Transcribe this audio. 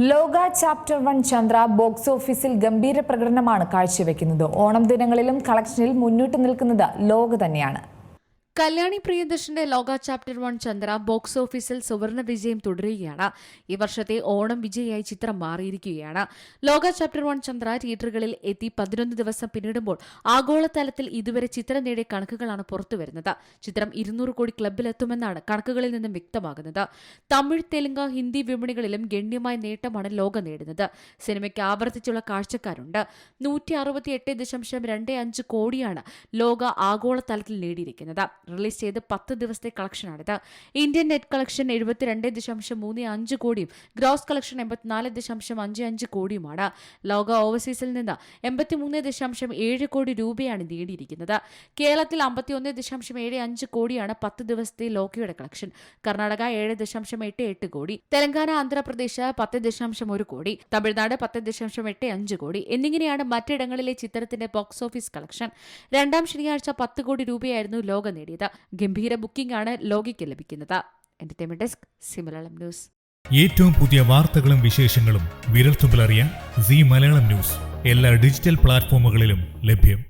ലോക chapter 1 Chandra box ഓഫീസിൽ ഗംഭീര പ്രകടനമാണ് കാഴ്ചവെക്കുന്നത്. ഓണം ദിനങ്ങളിലും കളക്ഷനിൽ മുന്നിട്ട് നിൽക്കുന്നത് ലോക തന്നെയാണ്. കല്യാണി പ്രിയദർശന്റെ ലോക ചാപ്റ്റർ 1 ചന്ദ്ര ബോക്സ് ഓഫീസിൽ സുവർണ വിജയം തുടരുകയാണ്. ഈ വർഷത്തെ ഓണം വിജയിയായി ചിത്രം മാറിയിരിക്കുകയാണ്. ലോക ചാപ്റ്റർ 1 ചന്ദ്ര തിയേറ്ററുകളിൽ എത്തി 11 ദിവസം പിന്നിടുമ്പോൾ ആഗോളതലത്തിൽ ഇതുവരെ ചിത്രം നേടിയ കണക്കുകളാണ് പുറത്തുവരുന്നത്. ചിത്രം 200 കോടി ക്ലബിലെത്തുമെന്നാണ് കണക്കുകളിൽ നിന്നും വ്യക്തമാകുന്നത്. തമിഴ്, തെലുങ്ക്, ഹിന്ദി വിപണികളിലും ഗണ്യമായ നേട്ടമാണ് ലോക നേടുന്നത്. സിനിമയ്ക്ക് ആവർത്തിച്ചുള്ള കാഴ്ചക്കാരുണ്ട്. 168.25 കോടിയാണ് ലോക ആഗോളതലത്തിൽ നേടിയിരിക്കുന്നത്. റിലീസ് ചെയ്ത് 10 ദിവസത്തെ കളക്ഷനാണിത്. ഇന്ത്യൻ നെറ്റ് കളക്ഷൻ 72.35 കോടിയും ഗ്രോസ് കളക്ഷൻ 84.55 കോടിയുമാണ്. ലോക ഓവർസീസിൽ നിന്ന് 83.7 കോടി രൂപയാണ് നേടിയിരിക്കുന്നത്. കേരളത്തിൽ 51.75 കോടിയാണ് 10 ദിവസത്തെ ലോകയുടെ കളക്ഷൻ. കർണാടക 7.88 കോടി, തെലങ്കാന, ആന്ധ്രാപ്രദേശ് 10.1 കോടി, തമിഴ്നാട് 10.85 കോടി എന്നിങ്ങനെയാണ് മറ്റിടങ്ങളിലെ ചിത്രത്തിന്റെ ബോക്സ് ഓഫീസ് കളക്ഷൻ. രണ്ടാം ശനിയാഴ്ച 10 കോടി രൂപയായിരുന്നു ലോക നേടിയത്. ഗംഭീര ബുക്കിംഗ് ആണ് ലോകയ്ക്ക് ലഭിക്കുന്നത്. Entertainment desk, C Malayalam news. ഏറ്റവും പുതിയ വാർത്തകളും വിശേഷങ്ങളും വിരൽത്തുമ്പിലറിയാൻ സി മലയാളം ന്യൂസ് എല്ലാ ഡിജിറ്റൽ പ്ലാറ്റ്ഫോമുകളിലും ലഭ്യം.